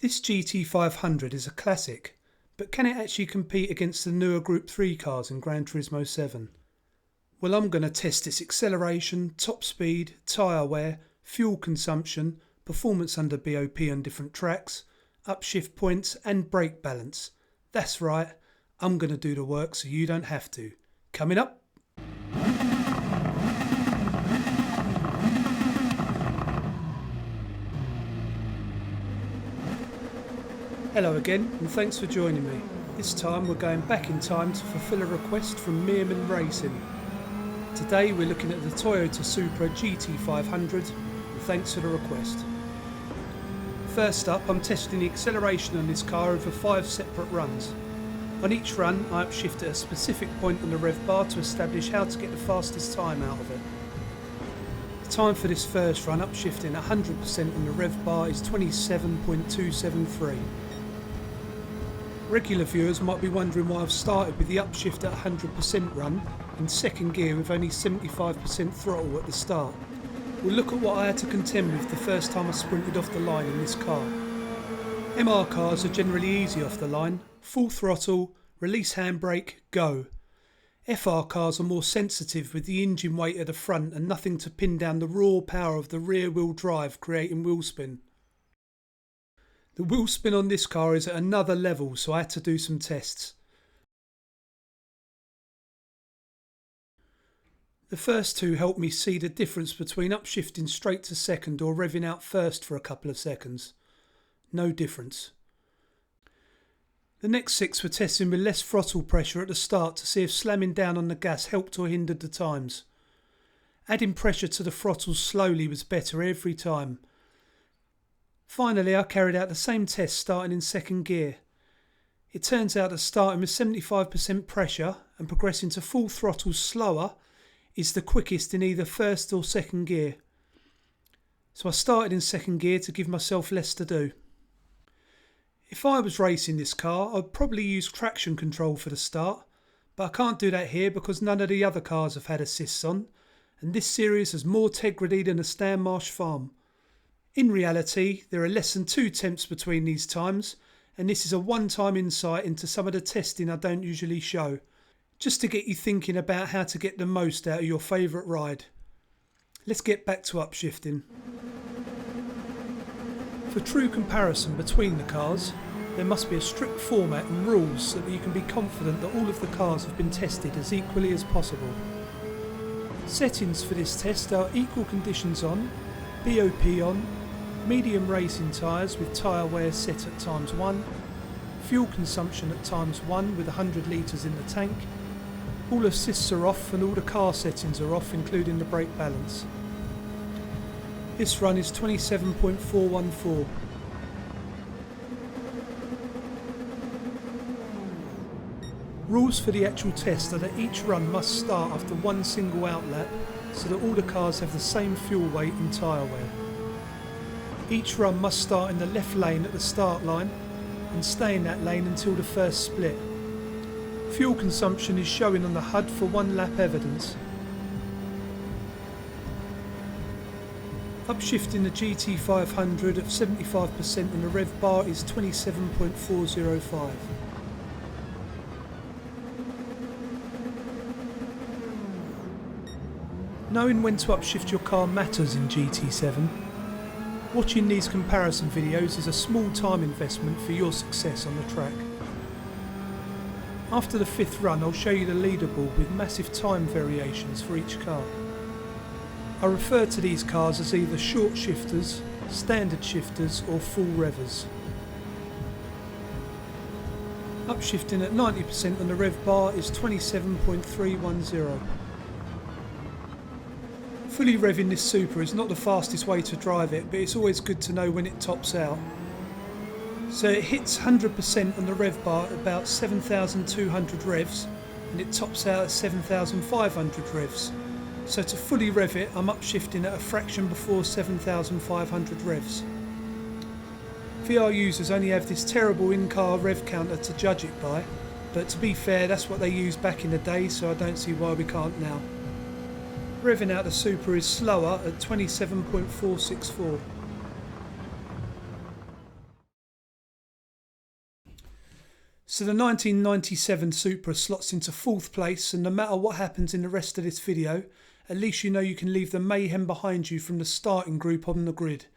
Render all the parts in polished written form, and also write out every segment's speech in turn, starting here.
This GT500 is a classic, but can it actually compete against the newer Group 3 cars in Gran Turismo 7? Well, I'm going to test its acceleration, top speed, tyre wear, fuel consumption, performance under BoP on different tracks, upshift points and brake balance. That's right, I'm going to do the work so you don't have to. Coming up. Hello again, and thanks for joining me. This time we're going back in time to fulfill a request from Meerman Racing. Today we're looking at the Toyota Supra GT500, and thanks for the request. First up, I'm testing the acceleration on this car over 5 separate runs. On each run I upshift at a specific point on the rev bar to establish how to get the fastest time out of it. The time for this first run upshifting 100% on the rev bar is 27.273. Regular viewers might be wondering why I've started with the upshift at 100% run in second gear with only 75% throttle at the start. We'll look at what I had to contend with the first time I sprinted off the line in this car. MR cars are generally easy off the line, full throttle, release handbrake, go. FR cars are more sensitive with the engine weight at the front and nothing to pin down the raw power of the rear wheel drive creating wheel spin. The wheel spin on this car is at another level, so I had to do some tests. The first two helped me see the difference between upshifting straight to second or revving out first for a couple of seconds. No difference. The next 6 were testing with less throttle pressure at the start to see if slamming down on the gas helped or hindered the times. Adding pressure to the throttle slowly was better every time. Finally, I carried out the same test starting in second gear. It turns out that starting with 75% pressure and progressing to full throttle slower is the quickest in either first or second gear. So I started in second gear to give myself less to do. If I was racing this car, I'd probably use traction control for the start, but I can't do that here because none of the other cars have had assists on, and this series has more integrity than a Stanmarsh farm. In reality, there are less than 2 tenths between these times, and this is a one-time insight into some of the testing I don't usually show, just to get you thinking about how to get the most out of your favourite ride. Let's get back to upshifting. For true comparison between the cars, there must be a strict format and rules so that you can be confident that all of the cars have been tested as equally as possible. Settings for this test are equal conditions on, BoP on, medium racing tyres with tyre wear set at ×1, fuel consumption at ×1 with 100 litres in the tank, all assists are off and all the car settings are off including the brake balance. This run is 27.414. Rules for the actual test are that each run must start after one single outlap so that all the cars have the same fuel weight and tyre wear. Each run must start in the left lane at the start line and stay in that lane until the first split. Fuel consumption is showing on the HUD for 1 lap evidence. Upshifting the GT500 at 75% on the rev bar is 27.405. Knowing when to upshift your car matters in GT7. Watching these comparison videos is a small time investment for your success on the track. After the 5th run I'll show you the leaderboard with massive time variations for each car. I refer to these cars as either short shifters, standard shifters or full revvers. Upshifting at 90% on the rev bar is 27.310. Fully revving this Supra is not the fastest way to drive it, but it's always good to know when it tops out. So it hits 100% on the rev bar at about 7,200 revs and it tops out at 7,500 revs. So to fully rev it, I'm upshifting at a fraction before 7,500 revs. VR users only have this terrible in-car rev counter to judge it by, but to be fair, that's what they used back in the day, so I don't see why we can't now. Revving out the Supra is slower at 27.464. So the 1997 Supra slots into 4th place, and no matter what happens in the rest of this video, at least you know you can leave the mayhem behind you from the starting group on the grid.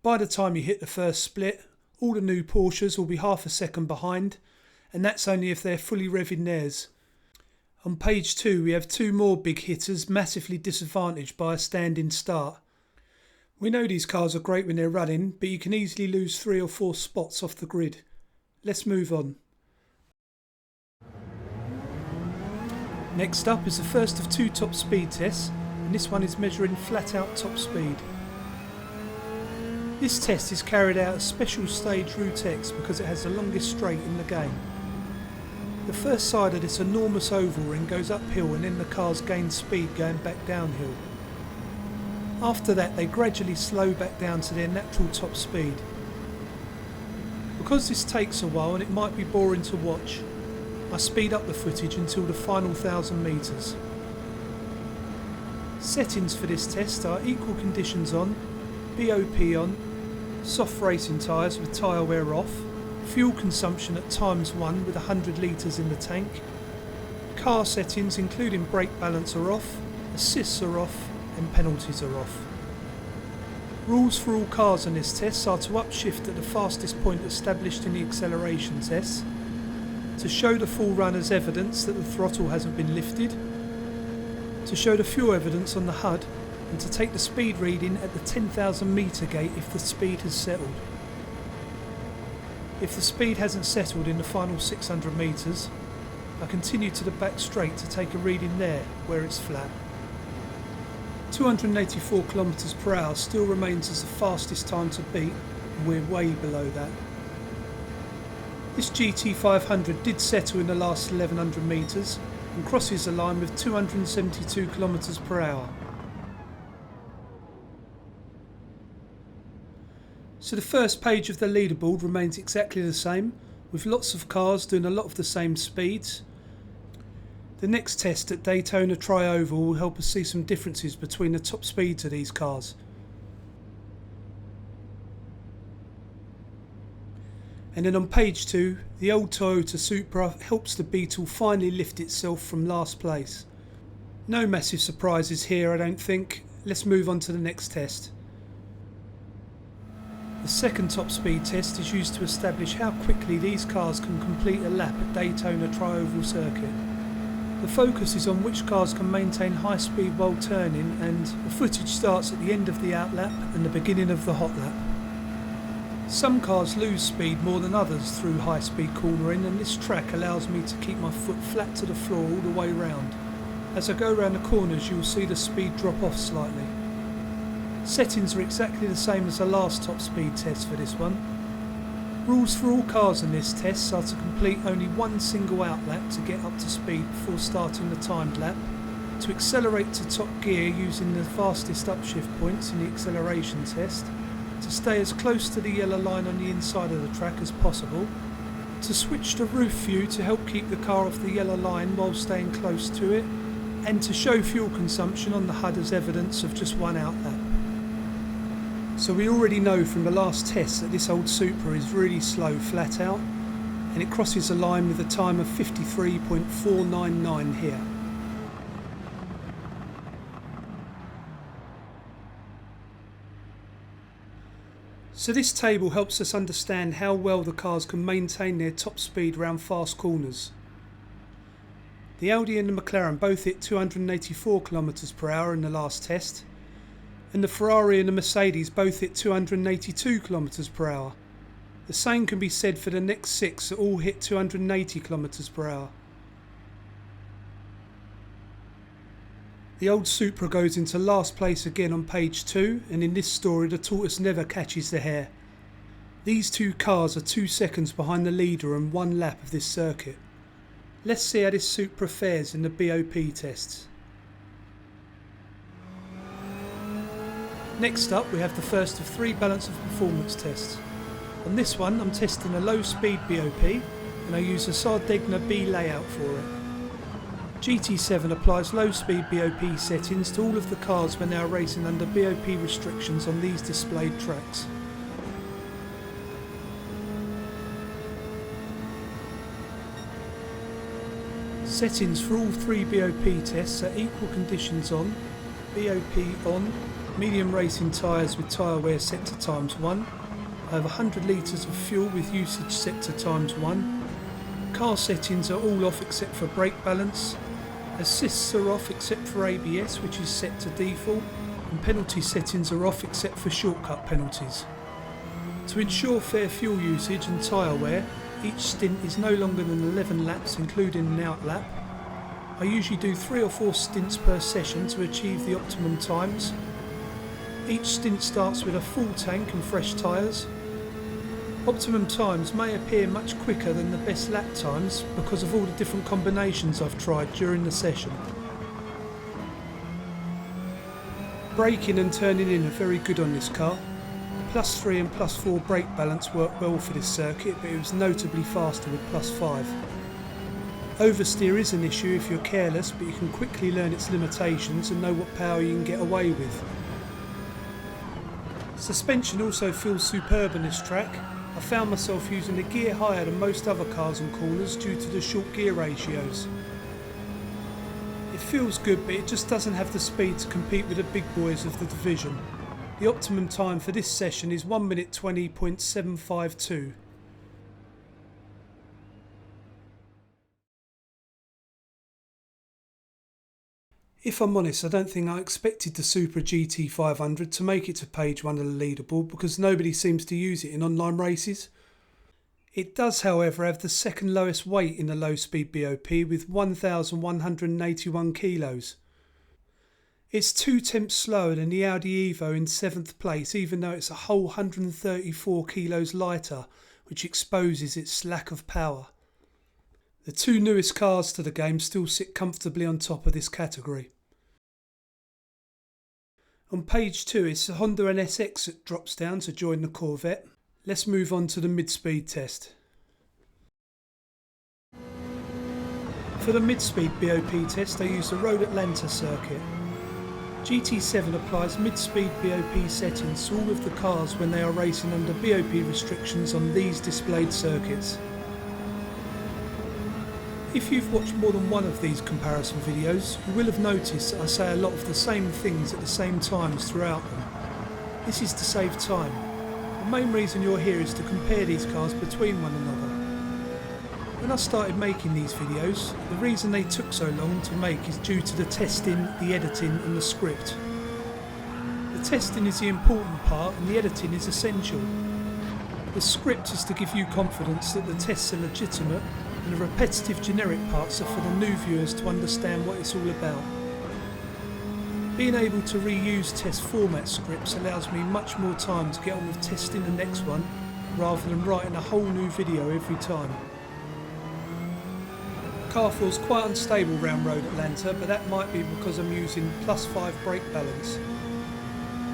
By the time you hit the first split, all the new Porsches will be half a second behind, and that's only if they're fully revving theirs. On page 2 we have 2 more big hitters massively disadvantaged by a standing start. We know these cars are great when they're running, but you can easily lose 3 or 4 spots off the grid. Let's move on. Next up is the first of 2 top speed tests, and this one is measuring flat out top speed. This test is carried out at special stage Route X because it has the longest straight in the game. The first side of this enormous oval ring goes uphill, and then the cars gain speed going back downhill. After that they gradually slow back down to their natural top speed. Because this takes a while and it might be boring to watch, I speed up the footage until the final 1000 metres. Settings for this test are equal conditions on, BoP on, soft racing tyres with tyre wear off, fuel consumption at ×1 with 100 litres in the tank, car settings including brake balance are off, assists are off and penalties are off. Rules for all cars on this test are to upshift at the fastest point established in the acceleration test, to show the full run as evidence that the throttle hasn't been lifted, to show the fuel evidence on the HUD, and to take the speed reading at the 10,000 metre gate if the speed has settled. If the speed hasn't settled in the final 600 metres, I continue to the back straight to take a reading there where it's flat. 284 km/h still remains as the fastest time to beat, and we're way below that. This GT500 did settle in the last 1100 metres and crosses the line with 272 km/h. So the first page of the leaderboard remains exactly the same, with lots of cars doing a lot of the same speeds. The next test at Daytona Tri-Oval will help us see some differences between the top speeds of these cars. And then on page 2, the old Toyota Supra helps the Beetle finally lift itself from last place. No massive surprises here, I don't think. Let's move on to the next test. The second top speed test is used to establish how quickly these cars can complete a lap at Daytona Tri-Oval circuit. The focus is on which cars can maintain high speed while turning, and the footage starts at the end of the out lap and the beginning of the hot lap. Some cars lose speed more than others through high speed cornering, and this track allows me to keep my foot flat to the floor all the way round. As I go around the corners you will see the speed drop off slightly. Settings are exactly the same as the last top speed test for this one. Rules for all cars in this test are to complete only one single out lap to get up to speed before starting the timed lap, to accelerate to top gear using the fastest upshift points in the acceleration test, to stay as close to the yellow line on the inside of the track as possible, to switch to roof view to help keep the car off the yellow line while staying close to it, and to show fuel consumption on the HUD as evidence of just one out lap. So we already know from the last test that this old Supra is really slow flat out, and it crosses the line with a time of 53.499 here. So this table helps us understand how well the cars can maintain their top speed around fast corners. The Audi and the McLaren both hit 284 km/h in the last test, and the Ferrari and the Mercedes both hit 282 km/h. The same can be said for the next 6 that all hit 280 km/h. The old Supra goes into last place again on page 2, and in this story the tortoise never catches the hare. These 2 cars are 2 seconds behind the leader and 1 lap of this circuit. Let's see how this Supra fares in the BoP tests. Next up we have the first of 3 balance of performance tests. On this one I'm testing a low speed BoP, and I use a Sardegna B layout for it. GT7 applies low speed BoP settings to all of the cars when they are racing under BoP restrictions on these displayed tracks. Settings for all three BoP tests are equal conditions on, BoP on, medium racing tyres with tyre wear set to ×1, I have 100 litres of fuel with usage set to ×1, car settings are all off except for brake balance, assists are off except for ABS which is set to default, and penalty settings are off except for shortcut penalties. To ensure fair fuel usage and tyre wear, each stint is no longer than 11 laps including an out lap. I usually do 3 or 4 stints per session to achieve the optimum times. Each stint starts with a full tank and fresh tyres. Optimum times may appear much quicker than the best lap times because of all the different combinations I've tried during the session. Braking and turning in are very good on this car. +3 and +4 brake balance work well for this circuit, but it was notably faster with +5. Oversteer is an issue if you're careless, but you can quickly learn its limitations and know what power you can get away with. Suspension also feels superb on this track. I found myself using the gear higher than most other cars on corners due to the short gear ratios. It feels good, but it just doesn't have the speed to compete with the big boys of the division. The optimum time for this session is 1 minute 20.752. If I'm honest, I don't think I expected the Supra GT500 to make it to page 1 of the leaderboard because nobody seems to use it in online races. It does, however, have the second lowest weight in the low speed BoP with 1,181 kilos. It's 2 tenths slower than the Audi Evo in 7th place, even though it's a whole 134 kilos lighter, which exposes its lack of power. The 2 newest cars to the game still sit comfortably on top of this category. On page 2 it's the Honda NSX that drops down to join the Corvette. Let's move on to the mid-speed test. For the mid-speed BoP test I use the Road Atlanta circuit. GT7 applies mid-speed BoP settings to all of the cars when they are racing under BoP restrictions on these displayed circuits. If you've watched more than one of these comparison videos, you will have noticed that I say a lot of the same things at the same times throughout them. This is to save time. The main reason you're here is to compare these cars between one another. When I started making these videos, the reason they took so long to make is due to the testing, the editing and the script. The testing is the important part and the editing is essential. The script is to give you confidence that the tests are legitimate, and the repetitive generic parts are for the new viewers to understand what it's all about. Being able to reuse test format scripts allows me much more time to get on with testing the next one rather than writing a whole new video every time. The car feels quite unstable round Road Atlanta, but that might be because I'm using +5 brake balance.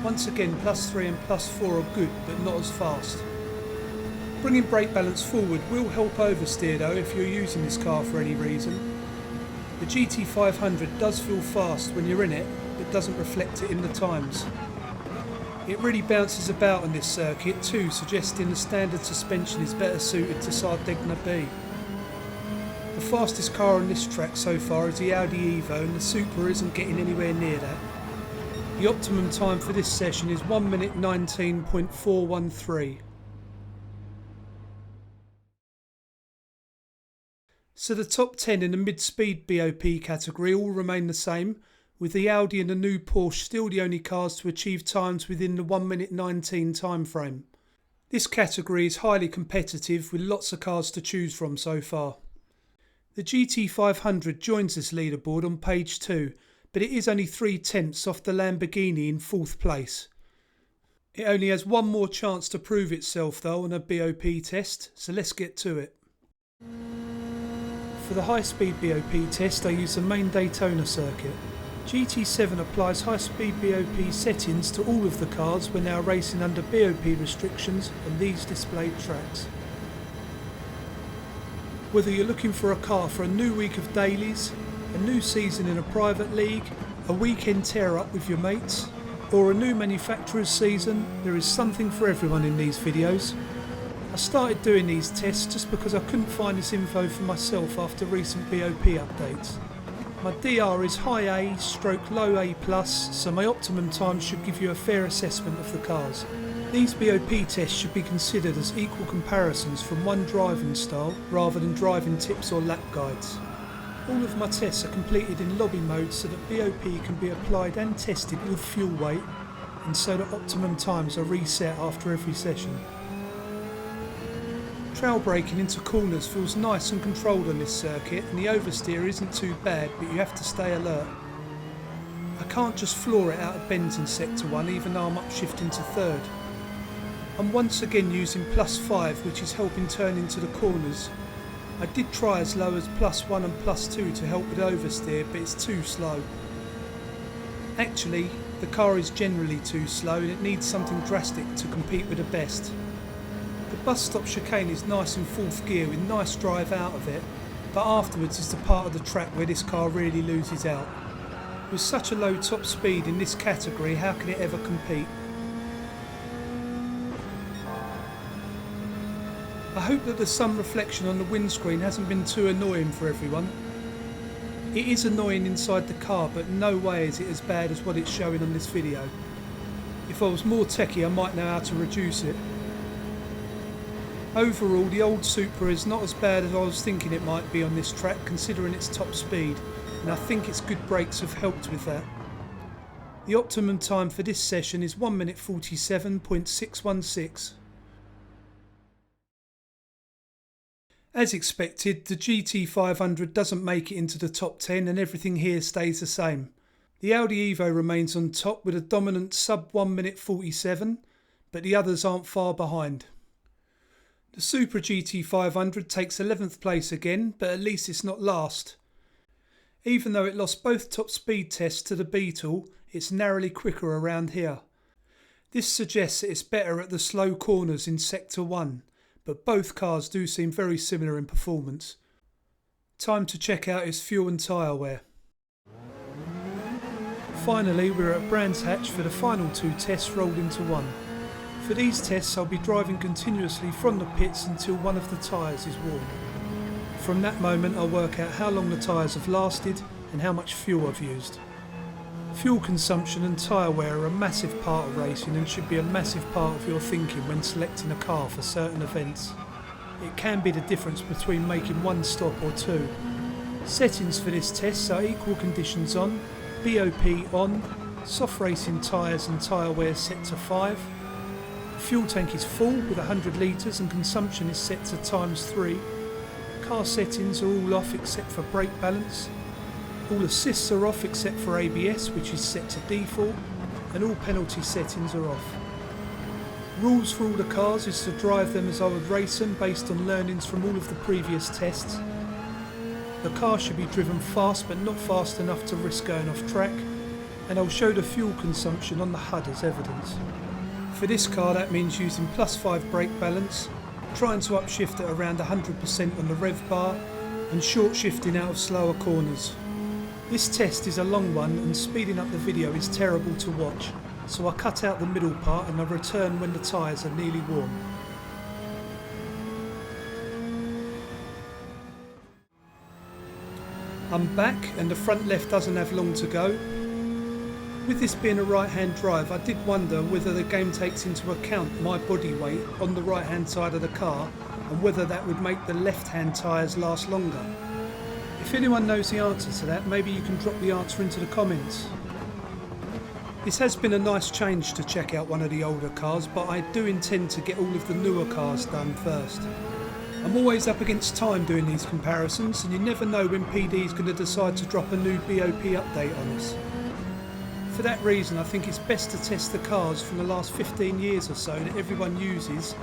Once again, +3 and +4 are good, but not as fast. Bringing brake balance forward will help oversteer though if you're using this car for any reason. The GT500 does feel fast when you're in it, but doesn't reflect it in the times. It really bounces about on this circuit too, suggesting the standard suspension is better suited to Sardegna B. The fastest car on this track so far is the Audi Evo, and the Supra isn't getting anywhere near that. The optimum time for this session is 1 minute 19.413. So the top 10 in the mid-speed BoP category all remain the same, with the Audi and the new Porsche still the only cars to achieve times within the 1 minute 19 time frame. This category is highly competitive with lots of cars to choose from so far. The GT500 joins this leaderboard on page 2, but it is only 3 tenths off the Lamborghini in 4th place. It only has one more chance to prove itself though on a BoP test, so let's get to it. For the high-speed BoP test I use the main Daytona circuit. GT7 applies high-speed BoP settings to all of the cars when they are racing under BoP restrictions on these displayed tracks. Whether you're looking for a car for a new week of dailies, a new season in a private league, a weekend tear-up with your mates, or a new manufacturer's season, there is something for everyone in these videos. I started doing these tests just because I couldn't find this info for myself after recent BoP updates. My DR is high A / low A+, so my optimum time should give you a fair assessment of the cars. These BoP tests should be considered as equal comparisons from one driving style rather than driving tips or lap guides. All of my tests are completed in lobby mode so that BoP can be applied and tested with fuel weight, and so that optimum times are reset after every session. Trail braking into corners feels nice and controlled on this circuit, and the oversteer isn't too bad, but you have to stay alert. I can't just floor it out of bends in sector 1 even though I'm upshifting to third. I'm once again using +5, which is helping turn into the corners. I did try as low as +1 and +2 to help with oversteer, but it's too slow. Actually, the car is generally too slow and it needs something drastic to compete with the best. The bus stop chicane is nice in 4th gear with nice drive out of it, but afterwards is the part of the track where this car really loses out. With such a low top speed in this category, how can it ever compete? I hope that the sun reflection on the windscreen hasn't been too annoying for everyone. It is annoying inside the car, but no way is it as bad as what it's showing on this video. If I was more techie, I might know how to reduce it. Overall, the old Supra is not as bad as I was thinking it might be on this track, considering its top speed, and I think its good brakes have helped with that. The optimum time for this session is 1 minute 47.616. As expected, the GT500 doesn't make it into the top 10 and everything here stays the same. The Audi Evo remains on top with a dominant sub 1 minute 47, but the others aren't far behind. The Supra GT500 takes 11th place again, but at least it's not last. Even though it lost both top speed tests to the Beetle, it's narrowly quicker around here. This suggests that it's better at the slow corners in sector 1. But both cars do seem very similar in performance. Time to check out his fuel and tyre wear. Finally, we're at Brands Hatch for the final 2 tests rolled into one. For these tests I'll be driving continuously from the pits until one of the tyres is worn. From that moment I'll work out how long the tyres have lasted and how much fuel I've used. Fuel consumption and tyre wear are a massive part of racing and should be a massive part of your thinking when selecting a car for certain events. It can be the difference between making one stop or 2. Settings for this test are equal conditions on, BoP on, soft racing tyres and tyre wear set to 5. The fuel tank is full with 100 litres and consumption is set to ×3. Car settings are all off except for brake balance. All assists are off except for ABS, which is set to default, and all penalty settings are off. Rules for all the cars is to drive them as I would race them based on learnings from all of the previous tests. The car should be driven fast but not fast enough to risk going off track, and I'll show the fuel consumption on the HUD as evidence. For this car that means using +5 brake balance, trying to upshift at around 100% on the rev bar, and short shifting out of slower corners. This test is a long one and speeding up the video is terrible to watch, so I cut out the middle part and I return when the tyres are nearly warm. I'm back and the front left doesn't have long to go. With this being a right hand drive, I did wonder whether the game takes into account my body weight on the right hand side of the car and whether that would make the left hand tyres last longer. If anyone knows the answer to that, maybe you can drop the answer into the comments. This has been a nice change to check out one of the older cars, but I do intend to get all of the newer cars done first. I'm always up against time doing these comparisons, and you never know when PD is going to decide to drop a new BoP update on us. For that reason, I think it's best to test the cars from the last 15 years or so that everyone uses,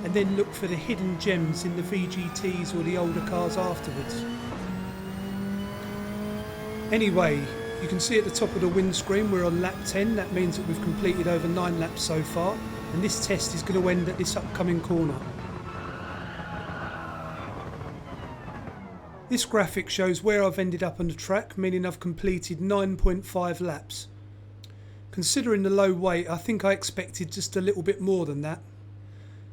and then look for the hidden gems in the VGTs or the older cars afterwards. Anyway, you can see at the top of the windscreen we're on lap 10. That means that we've completed over 9 laps so far, and this test is going to end at this upcoming corner. This graphic shows where I've ended up on the track, meaning I've completed 9.5 laps. Considering the low weight, I think I expected just a little bit more than that.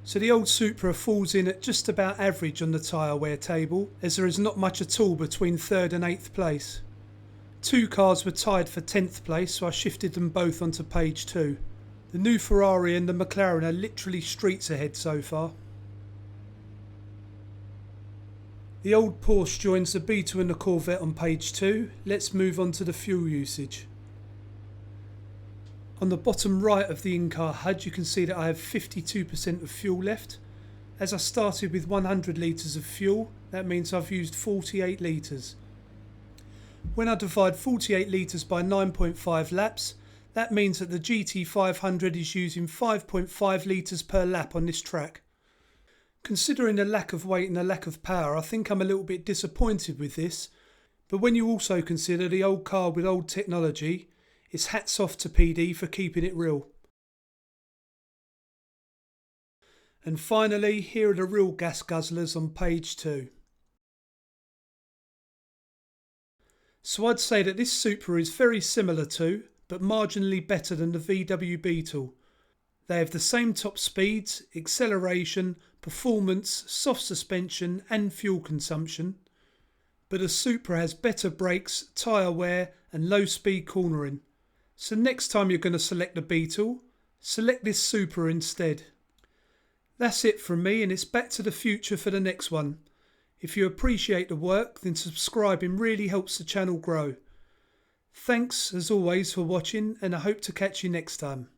So the old Supra falls in at just about average on the tyre wear table, as there is not much at all between 3rd and 8th place. 2 cars were tied for 10th place, so I shifted them both onto page 2. The new Ferrari and the McLaren are literally streets ahead so far. The old Porsche joins the Beetle and the Corvette on page 2. Let's move on to the fuel usage. On the bottom right of the in-car HUD you can see that I have 52% of fuel left. As I started with 100 litres of fuel, that means I've used 48 litres. When I divide 48 litres by 9.5 laps, that means that the GT500 is using 5.5 litres per lap on this track. Considering the lack of weight and the lack of power, I think I'm a little bit disappointed with this, but when you also consider the old car with old technology, it's hats off to PD for keeping it real. And finally, here are the real gas guzzlers on page 2. So I'd say that this Supra is very similar to, but marginally better than the VW Beetle. They have the same top speeds, acceleration, performance, soft suspension and fuel consumption, but the Supra has better brakes, tyre wear and low speed cornering. So next time you're going to select the Beetle, select this Supra instead. That's it from me, and it's back to the future for the next one. If you appreciate the work, then subscribing really helps the channel grow. Thanks as always for watching, and I hope to catch you next time.